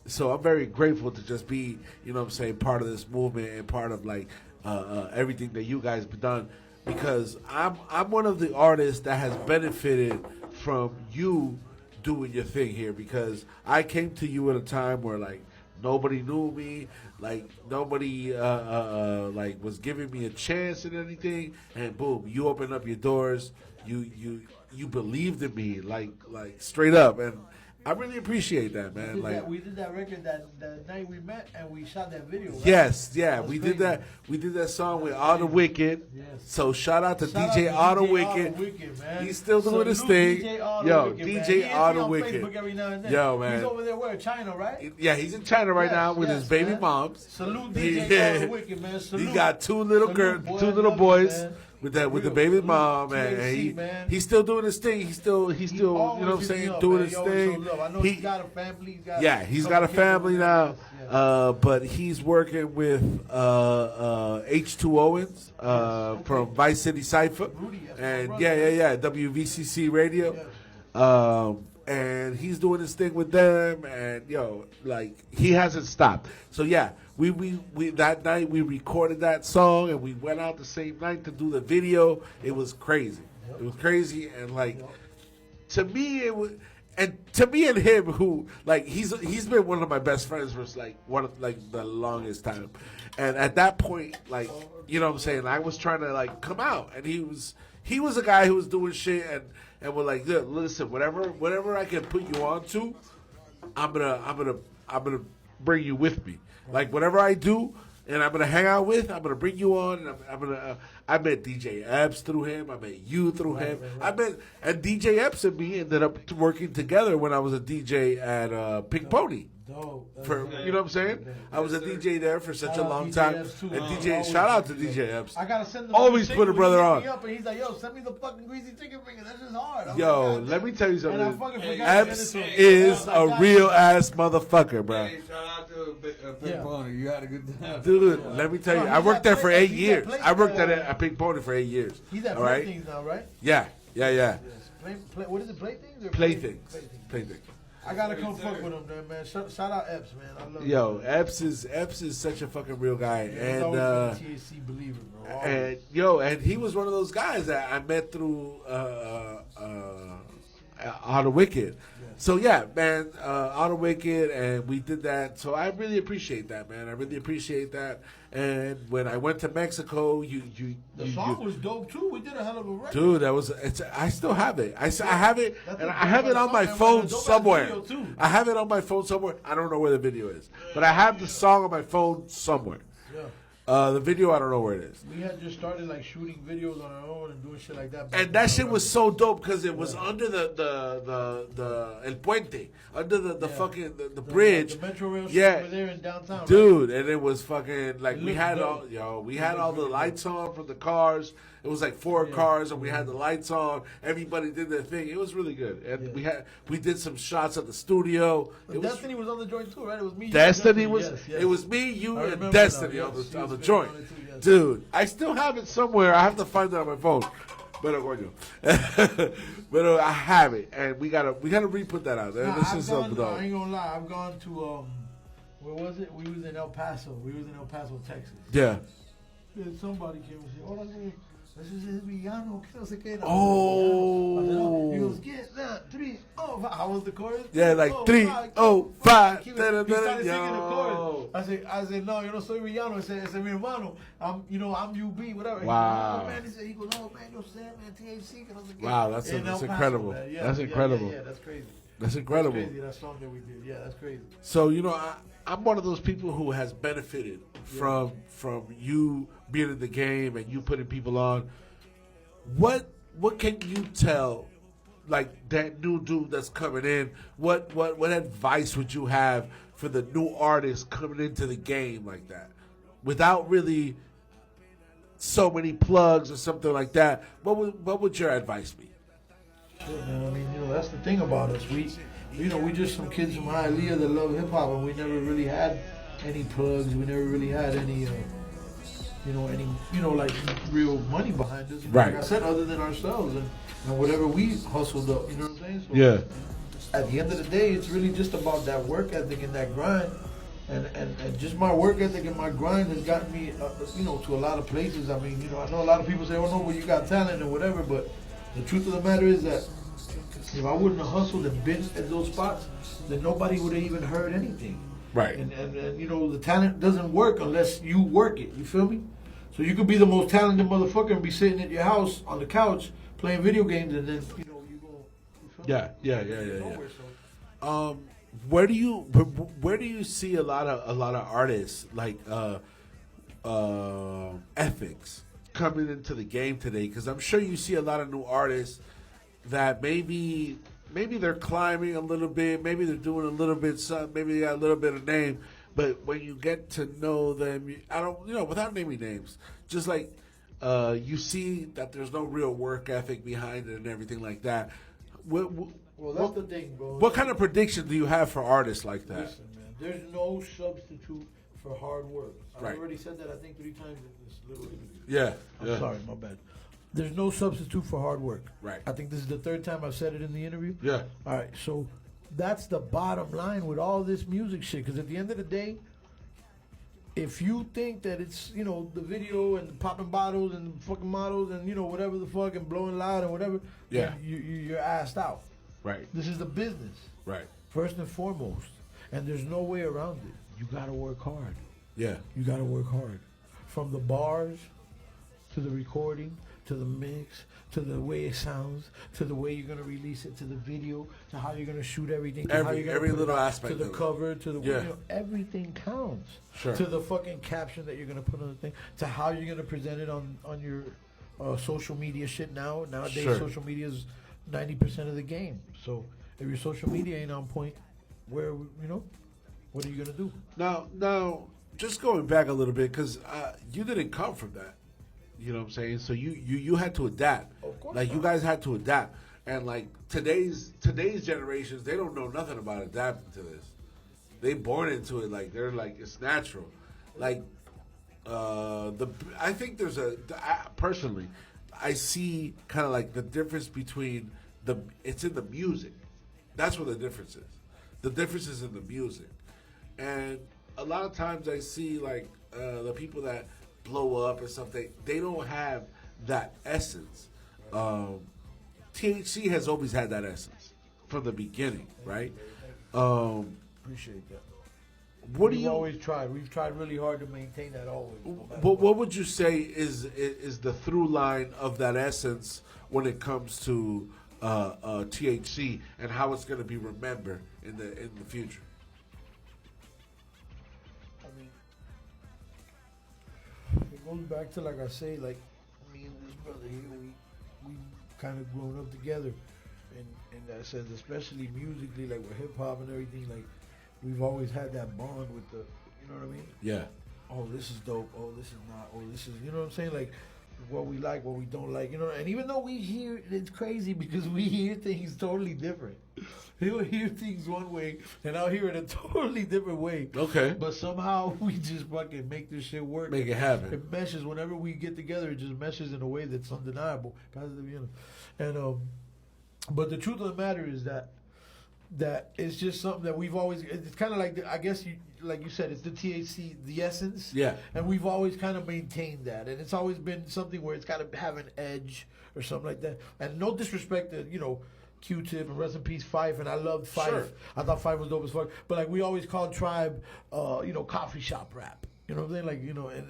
So I'm very grateful to just be, you know what I'm saying, part of this movement and part of like everything that you guys have done, because I'm one of the artists that has benefited from you doing your thing here, because I came to you at a time where like nobody knew me, like nobody like was giving me a chance at anything, and boom, you opened up your doors. You believed in me, like straight up, and I really appreciate that, man. We did that record that night we met, and we shot that video. Right? Yes, yeah, we did that. We did that song with Otto Wicked. Yes. So shout out to DJ Otto Wicked. Man. He's still doing his thing. DJ Otto Wicked. Yo, man. He's over there where? China, right? Yeah, he's in China right now with his baby moms. Salute DJ Otto Wicked, man. Salute. He got two little boys. With the baby mom, and he's still doing his thing. He's still you know what I'm saying, doing his thing. I know he's got a family. He's got a family now. But he's working with H2 Owens from Vice City Cypher, and WVCC Radio. And he's doing his thing with them, and like he hasn't stopped. So we that night we recorded that song, and we went out the same night to do the video. It was crazy. It was crazy, and like to me it was, and to me and him, who like he's been one of my best friends for like the longest time, and at that point, like you know what I'm saying, I was trying to like come out, and he was a guy who was doing shit, and we're like, listen, whatever I can put you on to, I'm gonna bring you with me. Like whatever I do, and I'm gonna hang out with, I'm gonna bring you on. And I met DJ Epps through him. I met you through him. And DJ Epps and me ended up working together when I was a DJ at Pink Pony. For you know what I'm saying? I was a DJ there for such a long time. And shout out to DJ Epps. I gotta send him always put a brother on. And he's like, yo, send me the fucking greasy chicken finger. That's just hard. Yo, let me tell you something. Epps is a real ass motherfucker, bro. Hey, shout out to Pink Pony. You had a good time. Dude, let me tell you, I worked there for 8 years. I worked at Pink Pony for 8 years. He's at Playthings now, right? Yeah. What is it, Playthings? Playthings. I gotta come fuck with him, man. Shout out Epps, man. I love him. Yo, Epps is such a fucking real guy, and THC believer, bro. And he was one of those guys that I met through Otto Wicked. So man, Otto Wicked, and we did that. So I really appreciate that, man. I really appreciate that. And when I went to Mexico, the song was dope too. We did a hell of a record, dude. I still have it. I have it, and I have it on my phone somewhere. I have it on my phone somewhere. I don't know where the video is, but I have the song on my phone somewhere. The video, I don't know where it is. We had just started like shooting videos on our own and doing shit like that. And that shit was so dope because it was under the El Puente, under the fucking the bridge. The Metro Rail shit over there in downtown. Dude, right? And it was fucking like we had all the lights on from the cars. It was like 4 cars, and we had the lights on. Everybody did their thing. It was really good, and we did some shots at the studio. Destiny was on the joint too, right? It was me. Destiny was. Yes. It was me, you, and Destiny on the joint. Dude, I still have it somewhere. I have to find it on my phone. But I have it, and we gotta re-put that out there. This is something I ain't gonna lie. I've gone to where was it? We was in El Paso. Texas. Yeah. And somebody came and said, "Oh, this is el villano, que no sé qué." Oh. He goes, get that 3, 0, 5. How was the chorus? Yeah, like 3, 0, 5. He started singing the chorus. I said, no, yo no soy villano. Ese mi hermano. I'm UB, whatever. Wow. He goes, oh man, yo sé, man, THC, que no sé qué. Wow, that's incredible. That's incredible. Yeah, that's crazy. That's incredible. That's crazy, that song that we did. Yeah, that's crazy. So, I'm one of those people who has benefited from you being in the game and you putting people on. What can you tell, like, that new dude that's coming in? What advice would you have for the new artist coming into the game like that, without really so many plugs or something like that? What would your advice be? Shit, man. I mean, that's the thing about us. We just some kids from Hialeah that love hip hop, and we never really had any plugs. We never really had any, like real money behind us. Right. Like I said, other than ourselves and whatever we hustled up. You know what I'm saying? So Yeah. At the end of the day, it's really just about that work ethic and that grind. And just my work ethic and my grind has gotten me, to a lot of places. I mean, I know a lot of people say, oh no, well, you got talent and whatever, but the truth of the matter is that if I wouldn't have hustled and been at those spots, then nobody would have even heard anything. Right. And the talent doesn't work unless you work it. You feel me? So you could be the most talented motherfucker and be sitting at your house on the couch playing video games, and then you go. Yeah. Where do you see a lot of artists like ethics coming into the game today? Because I'm sure you see a lot of new artists that maybe they're climbing a little bit, maybe they're doing a little bit something, maybe they got a little bit of name, but when you get to know them, I don't, without naming names, just like you see that there's no real work ethic behind it and everything like that. Well, that's the thing, bro. What kind of prediction do you have for artists like that? Listen, man, there's no substitute for hard work. Right. I already said that, I think, 3 times in this little interview. Yeah. I'm sorry, my bad. There's no substitute for hard work. Right. I think this is the 3rd time I've said it in the interview. Yeah. All right, so that's the bottom line with all this music shit. Because at the end of the day, if you think that it's, the video and popping bottles and fucking models and, whatever the fuck and blowing loud and whatever, yeah, then you're assed out. Right. This is the business. Right. First and foremost. And there's no way around it. You got to work hard. Yeah. You got to work hard. From the bars to the recording, to the mix, to the way it sounds, to the way you're going to release it, to the video, to how you're going to shoot everything, to how you're gonna every put little it out, aspect to the of it. cover, to the Yeah. everything counts. Sure. To the fucking caption that you're going to put on the thing, to how you're going to present it on your social media shit now. Nowadays, Sure. social media is 90% of the game. So if your social media ain't on point, what are you going to do? Now, just going back a little bit, because you didn't come from that. You know what I'm saying? So you had to adapt. Of course Like, not. you guys had to adapt. And, like, today's generations, they don't know nothing about adapting to this. They born into it. Like, they're like, it's natural. Like, I think there's personally, I see kind of like the difference between it's in the music. That's what the difference is. The difference is in the music. And a lot of times I see like the people that blow up and stuff, they don't have that essence. THC has always had that essence from the beginning, right? Appreciate that. We've always tried. We've tried really hard to maintain that always. But what would you say is the through line of that essence when it comes to THC and how it's going to be remembered in the future? I mean, it goes back to, like I say, like me and this brother here, we kind of grown up together, in that sense, especially musically, like with hip hop and everything. Like, we've always had that bond with the, you know what I mean? Yeah. Oh, this is dope. Oh, this is not. Oh, this is, you know what I'm saying? Like, what we like, what we don't like, you know. And even though we hear, it's crazy because we hear things totally different. He'll hear things one way, and I'll hear it a totally different way. Okay. But somehow we just fucking make this shit work. Make it happen. It meshes. Whenever we get together, it just meshes in a way that's undeniable. Positive, you know. And but the truth of the matter is that it's just something that we've always. It's kind of like I guess like you said, it's the THC, the essence. Yeah. And we've always kind of maintained that, and it's always been something where it's got to have an edge or something like that. And no disrespect to Q-Tip and rest in peace Fife, and I loved Fife. Sure. I thought Fife was dope as fuck. But like we always called Tribe, coffee shop rap. You know what I'm saying? Like,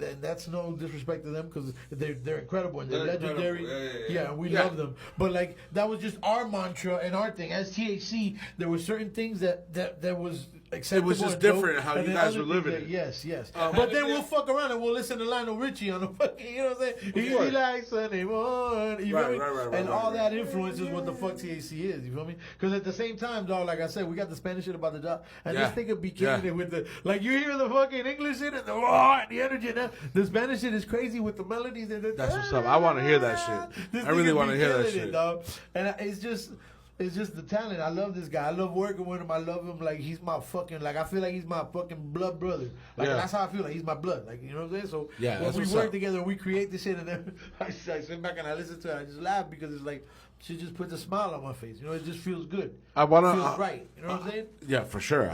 and that's no disrespect to them because they're incredible and they're legendary. Incredible. Yeah, and we love them. But like that was just our mantra and our thing. As THC, there were certain things that was acceptable. It was just and dope, different how and you then guys other were living things it. Yes. But then we'll fuck around and we'll listen to Lionel Richie on the fucking, you know what I'm saying? Easy like Sunday morning. You feel me? Right, And all that influences what the fuck THC is. You feel me? Because at the same time, dog, like I said, we got the Spanish shit about the job. And this nigga be killing it with the, like you hear the fucking English shit and the energy. The Spanish shit is crazy with the melodies. And That's what's up. I want to hear that shit. I really want to hear that shit. Dog. And it's just, it's just the talent. I love this guy. I love working with him. I love him like he's my fucking, like I feel like he's my fucking blood brother. Like that's how I feel, like he's my blood. Like, you know what I'm saying? So when we work together, we create this shit, and then I sit back and I listen to it. I just laugh because it's like she just puts a smile on my face. You know, it just feels good. It feels right. You know what I'm saying? Yeah, for sure.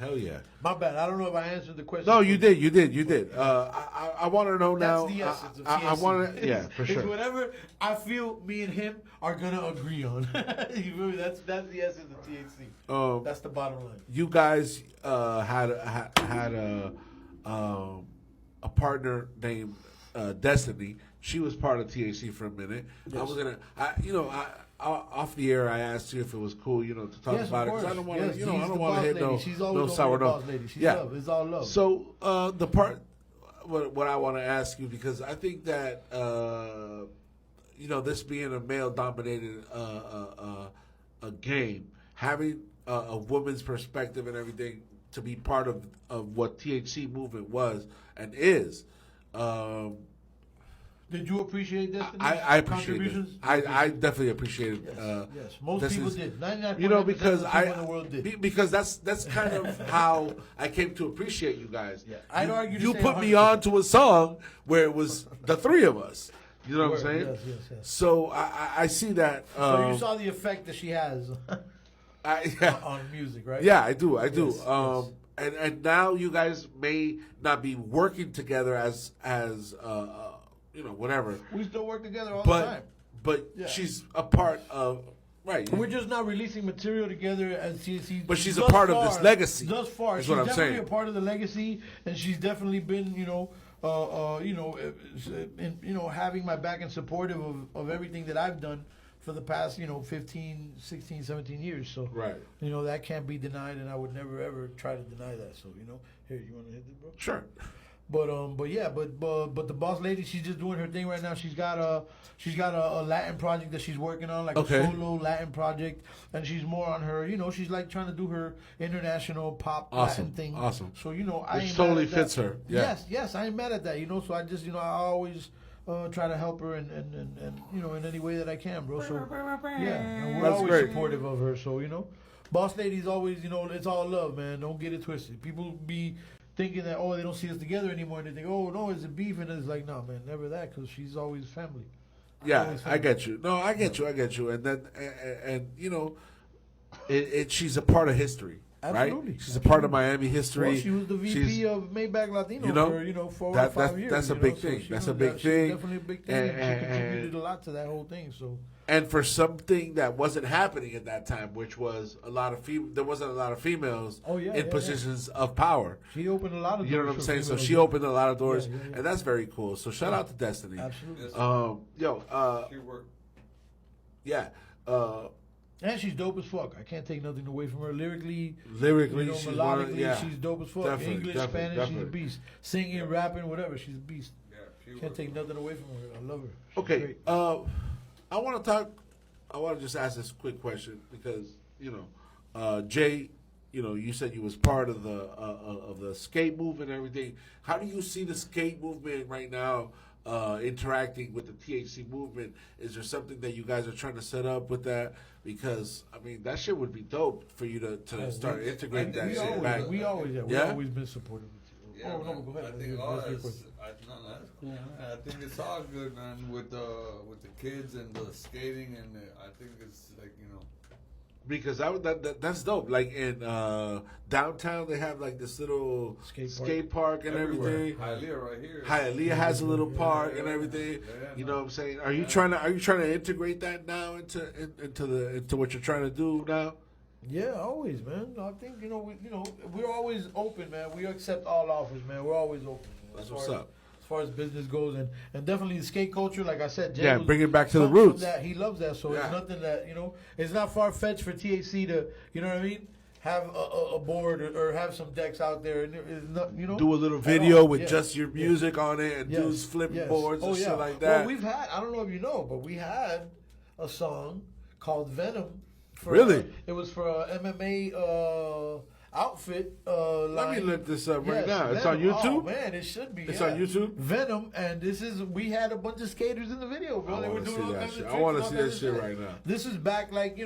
Hell yeah. My bad. I don't know if I answered the question. No, you did. I want to know now. That's the essence of THC. I want to, yeah, for sure. It's whatever I feel me and him are gonna agree on. You feel me? That's the essence of THC. That's the bottom line. You guys had a partner named Destiny. She was part of THC for a minute. Yes. Off the air, I asked you if it was cool, to talk about it, because I don't want to, I don't want to hit no sour note. She's love. It's all love. So the part, what I want to ask you, because I think that this being a male-dominated a game, having a woman's perspective and everything to be part of what THC movement was and is. Did you appreciate Destiny's contributions? I definitely appreciated. Yes, most people did. 99% because of the people in the world did. Because that's kind of how I came to appreciate you guys. Yeah. I'd argue you put me on to a song where it was the three of us. You know what I'm saying? Yes. So I see that. So you saw the effect that she has on music, right? Yeah, I do. Yes. And now you guys may not be working together as whatever. We still work together all the time. But she's a part of, right. We're just not releasing material together as THC. But she's a part of this legacy. Thus far, she's definitely a part of the legacy, and she's definitely been, having my back and supportive of everything that I've done for the past, 15, 16, 17 years. So, right. That can't be denied, and I would never, ever try to deny that. So, here, you want to hit this, bro? Sure. But the boss lady, she's just doing her thing right now. She's got a Latin project that she's working on, like a solo Latin project, and she's more on her. She's like trying to do her international pop Latin thing. Awesome. So I ain't totally mad at fits that. her. Yeah. Yes, I ain't mad at that. So I just I always try to help her and in any way that I can, bro. So we're That's always great. supportive of her. So boss lady's always it's all love, man. Don't get it twisted. People be thinking that they don't see us together anymore, and they think, oh no, it's a beef, and it's like, no, man, never that, because she's always family. Yeah, I get you. No, I get you, and then she's a part of history. Absolutely. Right? She's a part of Miami history. Well, she was the VP of Maybach Latino for 4 or 5 years. That's a big thing. That's a big thing. Definitely a big thing. And she contributed a lot to that whole thing. So. And for something that wasn't happening at that time, which was there wasn't a lot of females in positions of power. She opened a lot of doors. You know what I'm saying? So she opened a lot of doors, and that's very cool. So shout out to Destiny. Absolutely. She worked. Yeah. And she's dope as fuck. I can't take nothing away from her. Lyrically, she's melodically, she's dope as fuck. Definitely, English, definitely, Spanish, she's a beast. Singing, rapping, whatever, she's a beast. Yeah, can't take nothing away from her. I love her. She's okay. great. I want to just ask this quick question because Jay, you said you was part of the skate movement and everything. How do you see the skate movement right now interacting with the THC movement? Is there something that you guys are trying to set up with that? Because that shit would be dope for you to start integrating that shit back. We've always been supportive of you. Yeah, no, go ahead. I think that's cool, man. I think it's all good, man, with the kids and the skating, and I think it's like because that's dope. Like in downtown, they have like this little skate park and everything. Hialeah right here. Hialeah has a little park and everything. You know what I'm saying? Are you trying to integrate that now into what you're trying to do now? Yeah, always, man. I think we're always open, man. We accept all offers, man. We're always open. That's what's up. As far as business goes, and definitely the skate culture, like I said, Jay bring it back to the roots. He loves that, so it's nothing that it's not far fetched for THC to, you know what I mean, have a board or have some decks out there, and it's not, do a little video with just your music on it and do flipping boards and shit like that. Well, we've had, I don't know if you know, but we had a song called Venom. Really? It was for a MMA outfit. Let me look this up right now. Venom. It's on YouTube? Oh, man, it should be. It's on YouTube? Venom, and we had a bunch of skaters in the video, bro. I they were doing all that kinds shit. of I want to tricks see and all that shit right now. This is back, like,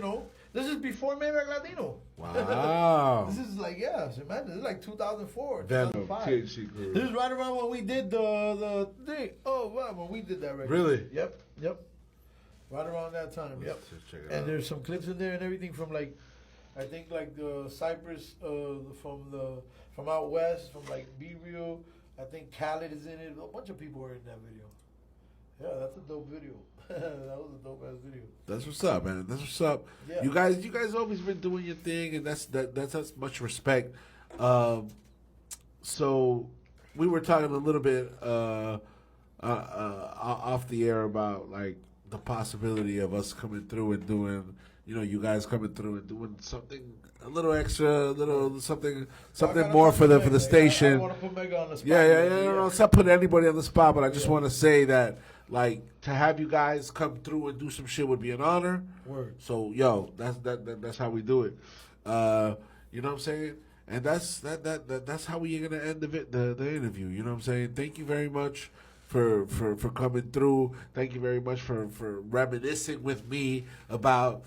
This is before Maybach Latino. Wow. This is like, so imagine, this is like 2004, Venom, 2005. THC Crew. This is right around when we did the thing. Oh, wow, when we did that record. Really? Yep. Right around that time, yep. Let's check it And out. there's some clips in there and everything from like, I think like the Cypress from out west, from like Be Real. I think Khaled is in it. A bunch of people were in that video. Yeah, that's a dope video. That was a dope ass video. That's what's up, man. That's what's up. Yeah. You guys always been doing your thing, and that's much respect. So we were talking a little bit off the air about like the possibility of us coming through and doing, you guys coming through and doing something a little extra, something more for the station. I don't want to put Mega on the spot. Yeah. No, it's not putting anybody on the spot, but I just want to say that, like, to have you guys come through and do some shit would be an honor. Word. So, that's how we do it. You know what I'm saying? And that's how we're gonna end the interview. You know what I'm saying? Thank you very much for coming through. Thank you very much for reminiscing with me about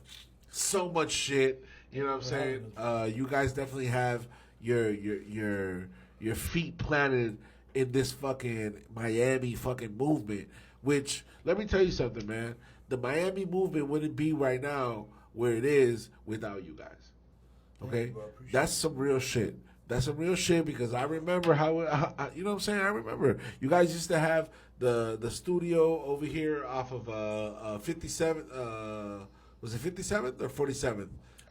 so much shit. You know what I'm saying? You guys definitely have your feet planted in this fucking Miami fucking movement. Which, let me tell you something, man. The Miami movement wouldn't be right now where it is without you guys. Okay? That's some real shit. That's some real shit because I remember how you know what I'm saying? I remember you guys used to have the studio over here off of 57th, was it 57th or 47th?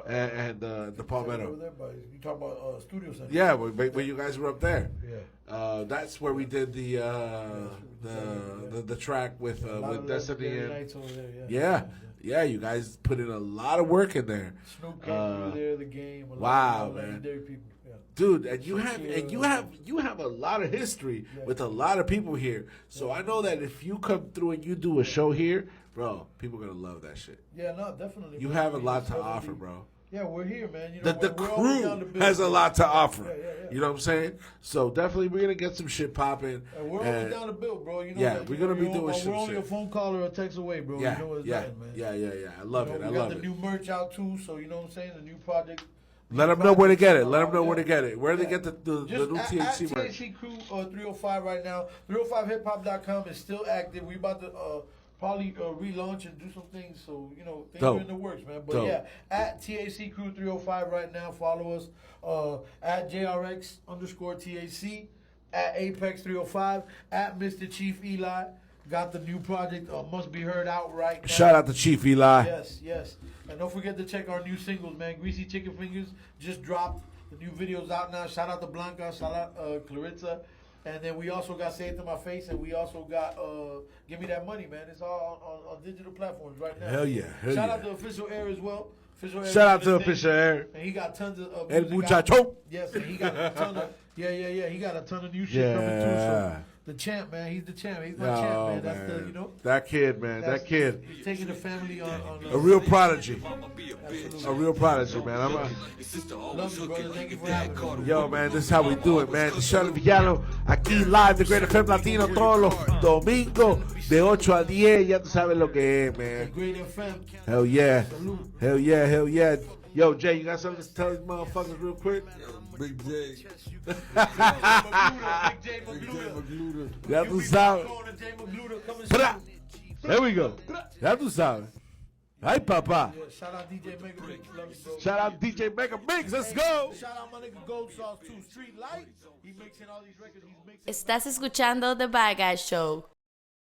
And the Palmetto. Over there, you talk about Studio Center. Yeah, when you guys were up there. Yeah. That's where we did the track with Destiny and nights over there, yeah. You guys put in a lot of work in there. Snoop came through there, the game. A Wow, lot of man. legendary people. Yeah. Dude, and you have a lot of history with a lot of people here. So I know that if you come through and you do a show here, bro, people are gonna love that shit. Yeah, no, definitely. You man. have a I mean, lot it's to definitely- offer, bro. Yeah, we're here, man. You know, The we're always down to crew build. has a lot to offer. Yeah. You know what I'm saying? So definitely we're gonna get some shit popping. And we're always down to build, bro. You know, yeah, that, we're you know, gonna be you're doing on- some We're only shit. a phone call or a text away, bro. Yeah, You know it's yeah, nothing, man. yeah. I love it. We I got love the it. new merch out too, so you know what I'm saying. The new project. Let them know where to get it. Let them know where to get it. Where do they get the new Just THC at merch? THC Crew 305 right now. 305hiphop.com is still active. We about to probably relaunch and do some things. So, you know, things Dope. are in the works, man. But Dope. yeah, at THC Crew 305 right now. Follow us at JRX_THC, at Apex 305, at Mr. Chief Eli. Got the new project, Must Be Heard, out right now. Shout out to Chief Eli. Yes. And don't forget to check our new singles, man. Greasy Chicken Fingers just dropped. The new video's out now. Shout out to Blanca. Shout out Clarissa. And then we also got Say It To My Face. And we also got Give Me That Money, man. It's all on digital platforms right now. Hell yeah. Shout out to Official Air as well. Official Air Shout out is to the thing. Official Air. And he got tons of El music Muchacho. out. Yes, and he got a ton of he got a ton of new shit coming too. So the champ, man, he's the champ. He's my champ, man. That's the, you know. That kid, man. That's- That kid. He's taking the family on A real prodigy. Absolutely. A real prodigy, man. Love you, brother. Thank you for having me. Yo, man, this is how we do it, man. D'shon El Villano, aquí live, Dagr8fm Latino, todos los domingos, de 8 a 10. Ya tú sabes lo que es, man. Great FM. Hell yeah. Salute. Hell yeah. Yo, Jay, you got something to tell these motherfuckers real quick? Big J. Big J Magluta. Ya tú sabes. J Magluta coming Bra. soon. There we go. Ya tú sabes. Ay, papá. Yeah, shout out DJ Mega Mix. Love you, bro. Shout out DJ Mega Mix. Let's go. Shout out my nigga Gold Sauce too. Street Light. He mixing all these records. He's mixing. Estás escuchando The Bad Guy Show.